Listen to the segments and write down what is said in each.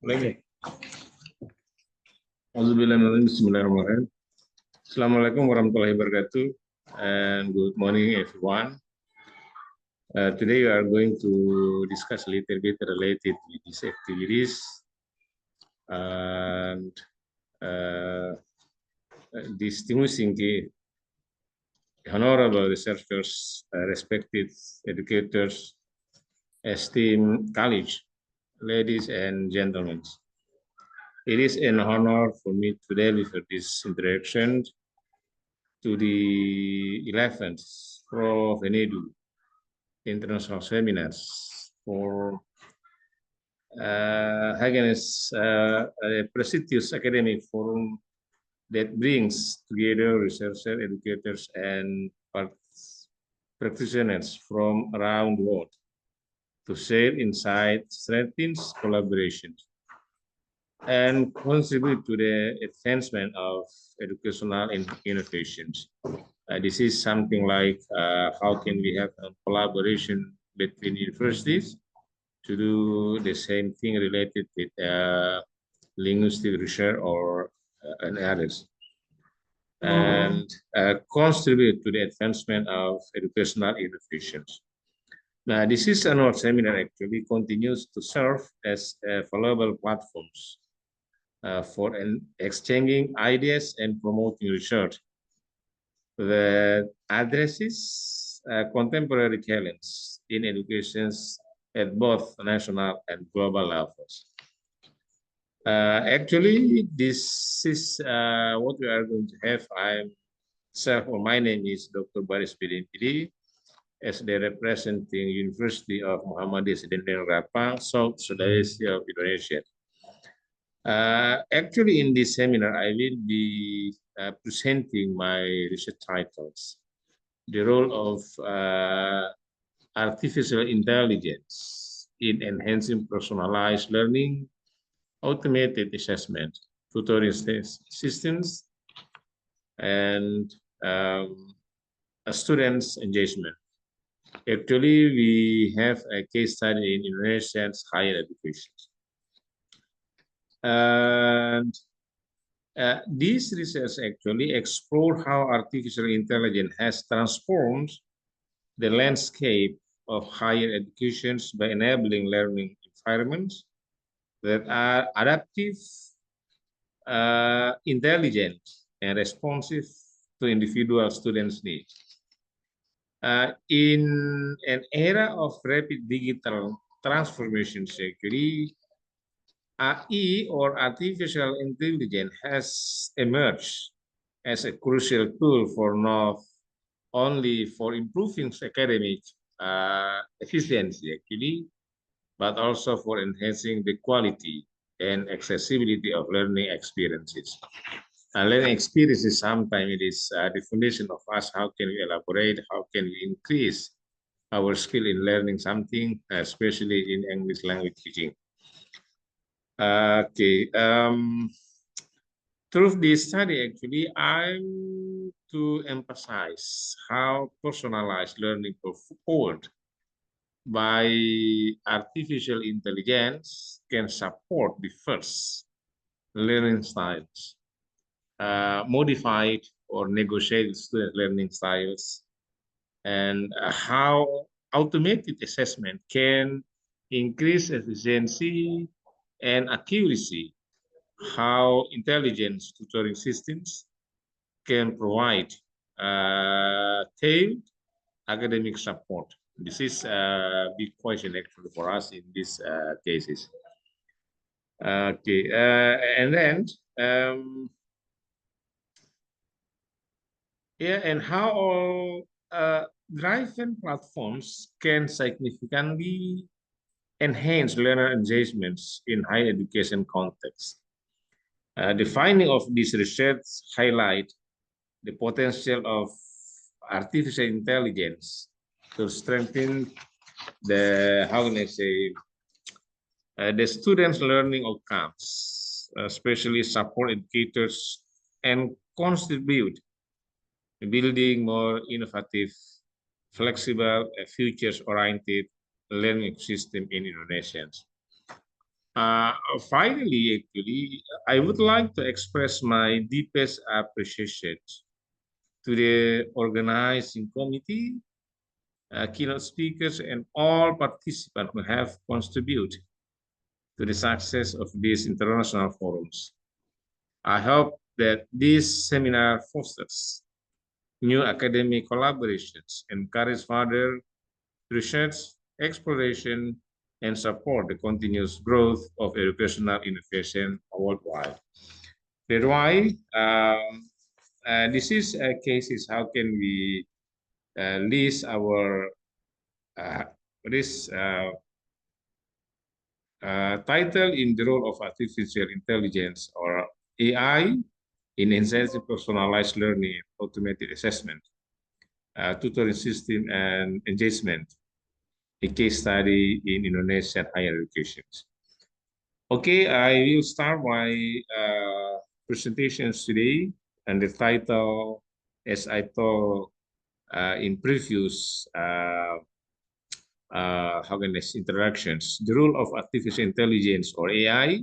Lagi. Bismillahirrahmanirrahim. Assalamualaikum warahmatullahi wabarakatuh, and good morning, everyone. Today we are going to discuss a little bit related with these activities and distinguishing the honorable researchers, respected educators, esteemed colleagues, ladies and gentlemen. It is an honor for me to deliver this introduction to the 11th Profunedu International Seminars for against a prestigious academic forum that brings together researchers, educators, and practitioners from around the world to share insights, strengthens collaboration, and contribute to the advancement of educational innovations. This is something like how can we have a collaboration between universities to do the same thing related with linguistic research or and others, and contribute to the advancement of educational innovations. Now, this is annual seminar actually continues to serve as valuable platforms for exchanging ideas and promoting research that addresses contemporary challenges in education at both national and global levels. Actually, this is what we are going to have. My name is Dr. Baris Pidi, as the representing University of Muhammadiyah Ums Rappang, South Sulawesi of Indonesia. Actually, in this seminar, I will be presenting my research titles. The role of artificial intelligence in enhancing personalized learning, automated assessment, tutoring systems, and students' engagement. Actually, we have a case study in Indonesia's higher education. And this research actually explore how artificial intelligence has transformed the landscape of higher education by enabling learning environments that are adaptive, intelligent, and responsive to individual students' needs. In an era of rapid digital transformations, actually, AI or artificial intelligence has emerged as a crucial tool for not only for improving academic efficiency, actually, but also for enhancing the quality and accessibility of learning experiences. Learning experiences sometimes it is the foundation of us. How can we elaborate? How can we increase our skill in learning something, especially in English language teaching? Okay. Through this study, actually, I'm to emphasize how personalized learning performed by artificial intelligence can support the first learning styles, modified or negotiated student learning styles, and how automated assessment can increase efficiency and accuracy, how intelligence tutoring systems can provide tailored academic support. This is a big question actually for us in these cases. Okay, and then and how all driven platforms can significantly enhance learner engagements in higher education context. The finding of this research highlight the potential of artificial intelligence to strengthen the, how can I say, the students' learning outcomes, especially support educators, and contribute to building more innovative, flexible, futures-oriented learning system in Indonesia. Uh, Finally, actually, I would like to express my deepest appreciation to the organizing committee, keynote speakers, and all participants who have contributed to the success of these international forums. I hope that this seminar fosters new academic collaborations, encourage further research, exploration, and support the continuous growth of educational innovation worldwide. That's why this is a case is how can we list our uh, this title in the role of artificial intelligence or AI in enhancing personalized learning, automated assessment, tutoring system, and engagement, a case study in Indonesian higher education. Okay, I will start my presentations today, and the title, as I told in previous how can I say, interactions, the role of artificial intelligence or AI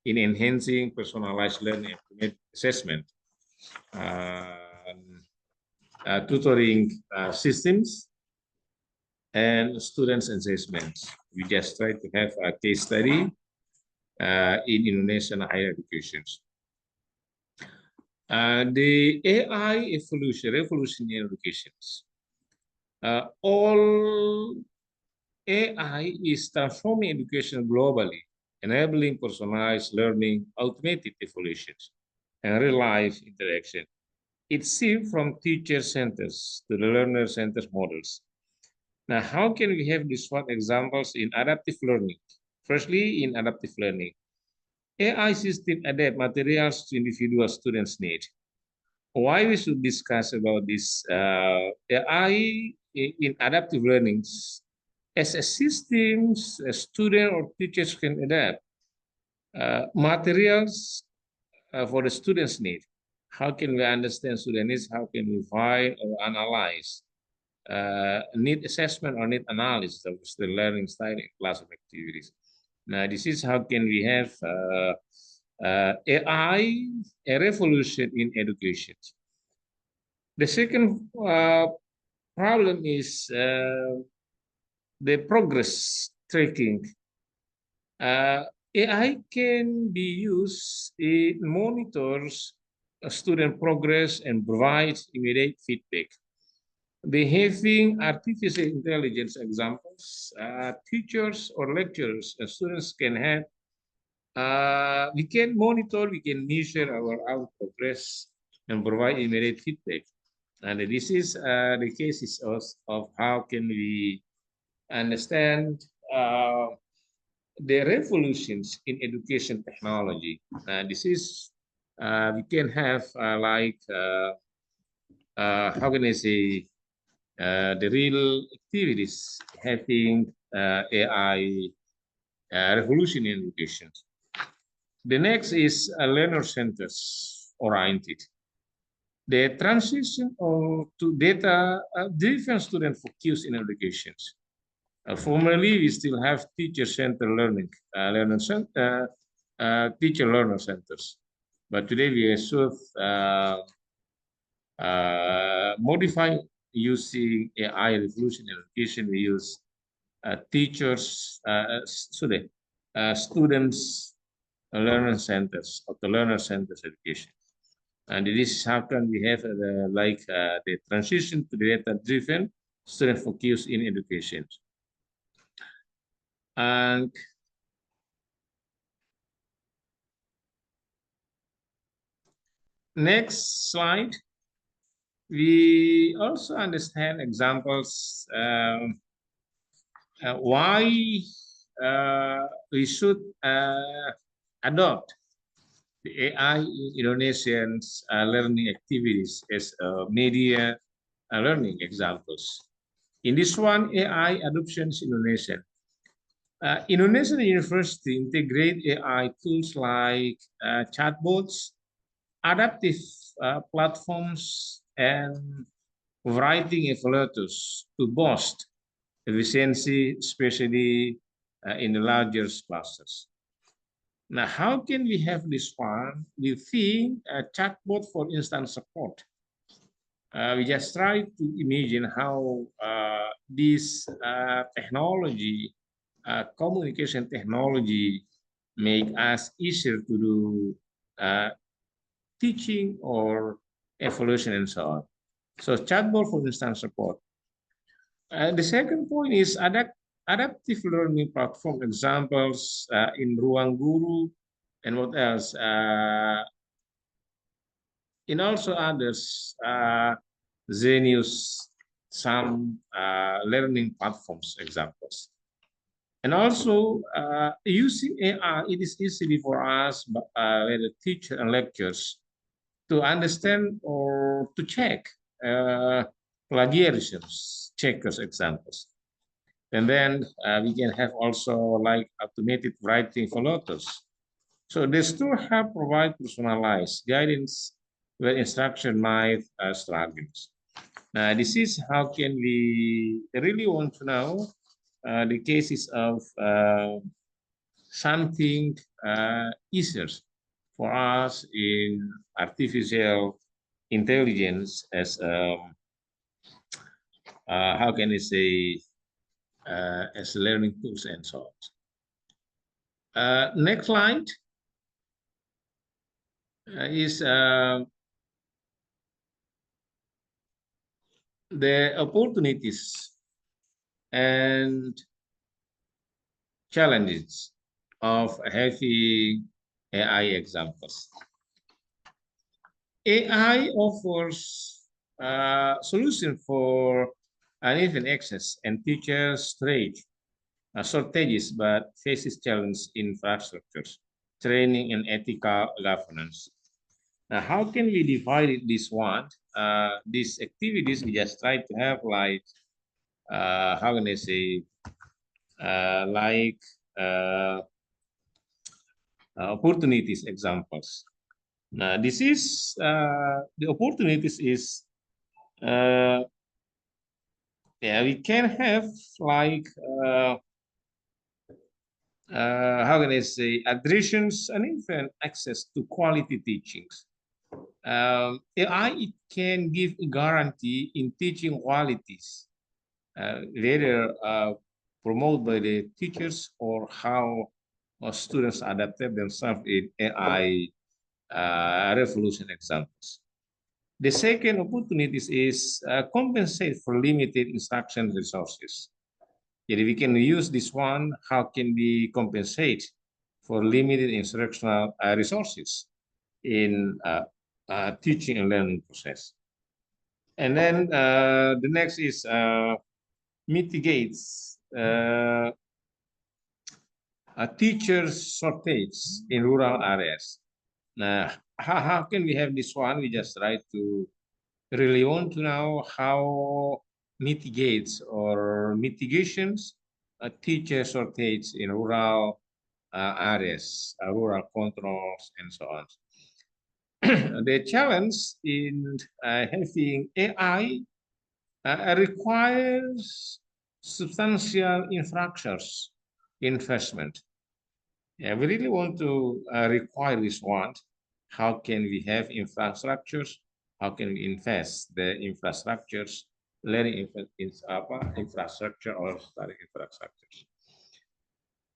in enhancing personalized learning and assessment, uh, tutoring systems, and students' assessments. We just try to have a case study in Indonesian higher education. The AI revolution in education. All AI is transforming education globally, enabling personalized learning, automated evaluations, and real-life interaction. It's shifts from teacher centers to the learner centers models. Now, how can we have these one examples in adaptive learning? Firstly, in adaptive learning, AI system adapt materials to individual students' needs. Why we should discuss about this AI in adaptive learning? As a systems, a student or teachers can adapt materials for the students' need. How can we understand student needs? How can we find or analyze need assessment or need analysis of the learning style in classroom activities? Now, this is how can we have AI, a revolution in education. The second problem is the progress tracking. AI can be used, it monitors student progress and provides immediate feedback. By having artificial intelligence examples, teachers or lecturers, students can have, we can monitor, we can measure our progress and provide immediate feedback. And this is the cases of how can we understand the revolutions in education technology. This is we can have how can I say the real activities having AI revolution in education. The next is learner centers oriented. The transition to data driven student focus in education. Formerly, we still have teacher-centered learning, teacher-learner centers. But today we serve modify using AI revolution in education. We use teachers, students, learner centers of the learner centers education. And this is how can we have the transition to data-driven student focus in education. And next slide, we also understand examples why we should adopt the AI in Indonesians learning activities as media learning examples. In this one, AI adoptions in Indonesia. Indonesian University integrate AI tools like chatbots, adaptive platforms, and writing evaluators to boost efficiency, especially in the larger classes. Now, how can we have this one? We think a chatbot for instant support. We just try to imagine how this technology, communication technology, make us easier to do uh, teaching or evaluation and so on. So chatbot for instant support. The second point is adaptive learning platform examples in Ruang Guru and what else? In also others, Zenius, some learning platforms examples. And also using AI, it is easy for us, whether teacher and lecturers, to understand or to check plagiarisms, checkers examples. And then we can have also like automated writing for authors. So this tool help provide personalized guidance where instruction might struggle. Now, this is how can we really want to know the cases of something easier for us in artificial intelligence as how can I say as learning tools and so on. Next slide is the opportunities and challenges of having AI examples. AI offers a solution for uneven access and teacher shortages, but faces challenge infrastructures, training, and ethical governance. Now, how can we divide this one? These activities we just try to have like, how can I say, like opportunities examples. Now, this is the opportunities is yeah, we can have like how can I say additions and even access to quality teachings. AI it can give a guarantee in teaching qualities, whether promoted by the teachers or how students adapted themselves in AI revolution examples. The second opportunities is compensate for limited instruction resources. If we can use this one, how can we compensate for limited instructional resources in teaching and learning process? And then the next is mitigates a teacher shortage in rural areas. Now, how can we have this one? We just try to really want to know how mitigates or mitigations a teacher shortage in rural areas, rural controls, and so on. The challenge in having AI requires substantial infrastructures investment. Yeah, we really want to require this one. How can we have infrastructures? How can we invest the infrastructures, learning infrastructure or study infrastructures?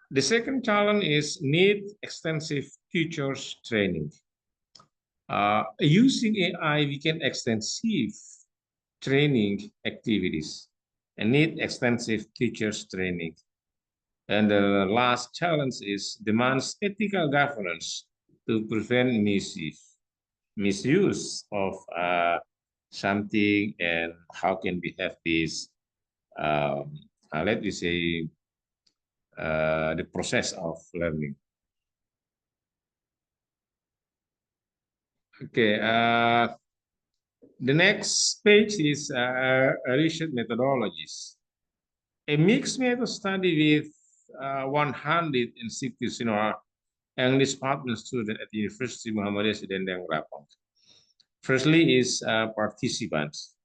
The second challenge is need extensive teachers training. Using AI, we can extensive training activities and need extensive teachers training. And the last challenge is demands ethical governance to prevent misuse of something, and how can we have this, let me say, the process of learning. Okay, the next page is research methodologies. A mixed method study with 160 senior English department students at the University Muhammadiyah Ums Rappang. Firstly is participants.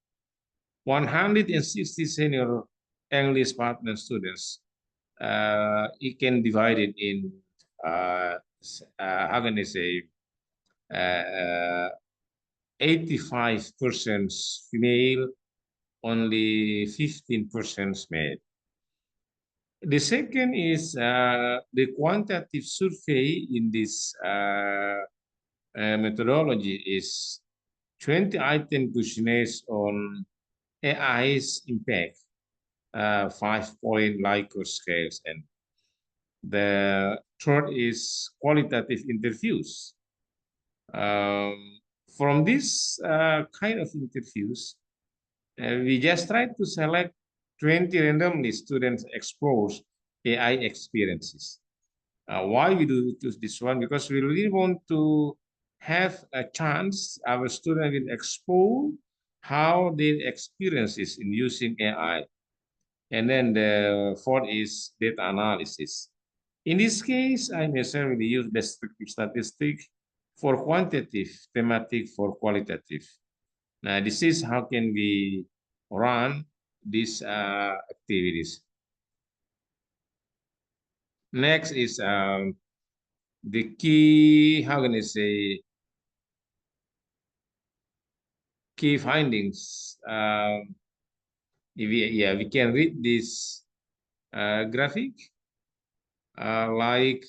160 senior English department students. It can divide it in how can I say, 85% female, only 15% male. The second is the quantitative survey in this methodology is 20 item questionnaires on AI's impact, 5-point Likert scales, and the third is qualitative interviews. From this kind of interviews, we just try to select 20 randomly students exposed AI experiences. Why we do choose this one? Because we really want to have a chance our student will expose how their experiences in using AI. And then the fourth is data analysis. In this case, I necessarily use descriptive statistic for quantitative, thematic for qualitative. Now, this is how can we run these activities. Next is the key, how can I say, key findings. We can read this graphic like,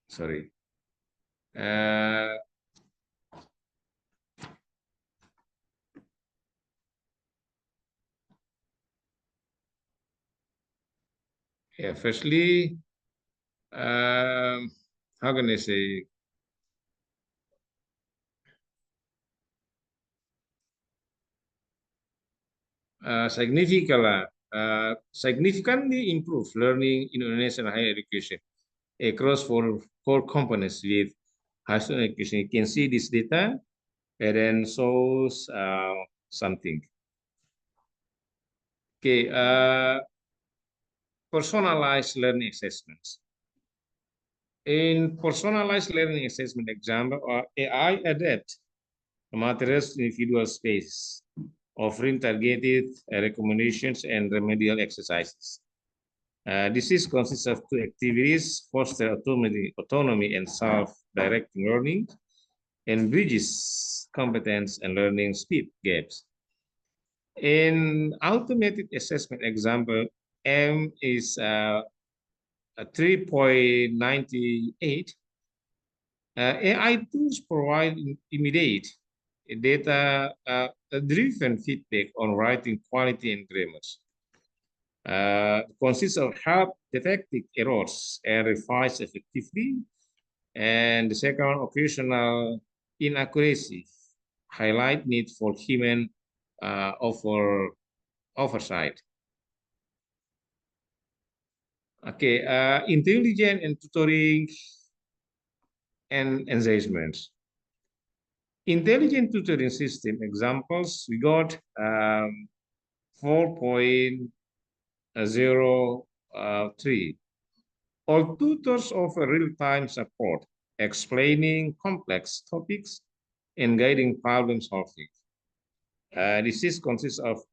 sorry. Firstly, how can I say, significantly improve learning in Indonesian higher education across four core components with higher education. You can see this data and then shows something. Okay, personalized learning assessments. In personalized learning assessment example, AI adapt materials to individual space, offering targeted recommendations and remedial exercises. This is consists of two activities: foster autonomy and self-directing learning, and bridges competence and learning speed gaps. In automated assessment example, M is 3.98. AI tools provide immediate data-driven feedback on writing quality and grammars. Consists of help detecting errors and revise effectively. And the second, occasional inaccuracy, highlight need for human oversight. Okay, intelligent and tutoring and engagement. Intelligent tutoring system examples, we got 4.03. All tutors offer real-time support, explaining complex topics and guiding problem solving. This consists of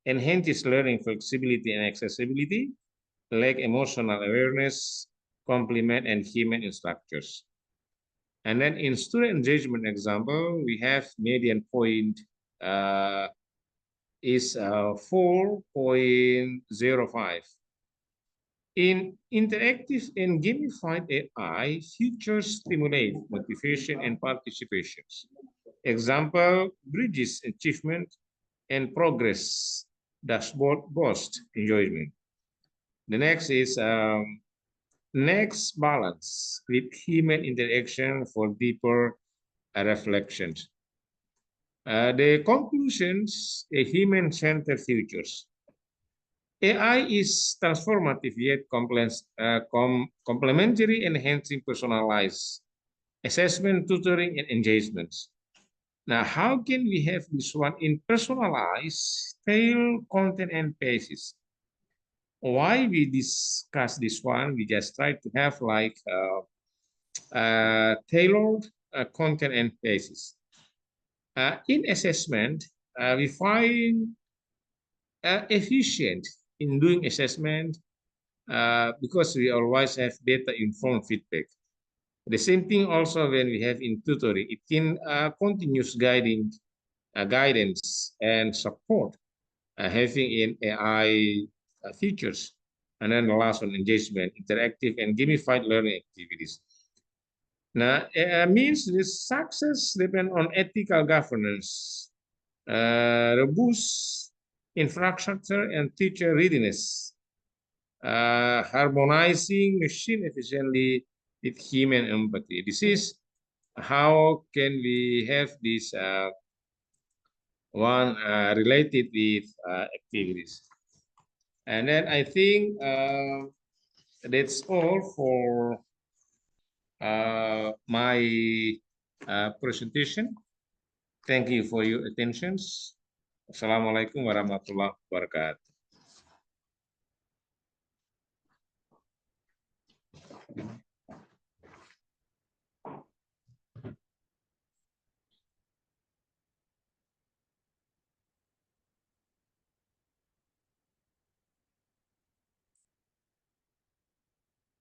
enhanced learning flexibility and accessibility, like emotional awareness, complement, and human instructors. And then in student engagement example, we have median point is 4.05. In interactive and gamified AI, features stimulate motivation and participations. Example, bridges achievement and progress dashboard boost enjoyment. The next is next balance with human interaction for deeper reflections. The conclusions, a human-centered futures. AI is transformative yet complementary, enhancing personalized assessment, tutoring, and engagements. Now, how can we have this one in personalized, tailored content and paces? Why we discuss this one? We just try to have like tailored content and paces. In assessment, we find efficient in doing assessment because we always have data-informed feedback. The same thing also when we have in tutoring, it can continuous guidance and support having in AI features. And then the last one, engagement, interactive and gamified learning activities. Now, means this success depends on ethical governance, robust infrastructure, and teacher readiness, harmonizing machine efficiently with human empathy. This is how can we have this one related with activities. And then I think that's all for my presentation. Thank you for your attentions. Assalamualaikum warahmatullahi wabarakatuh.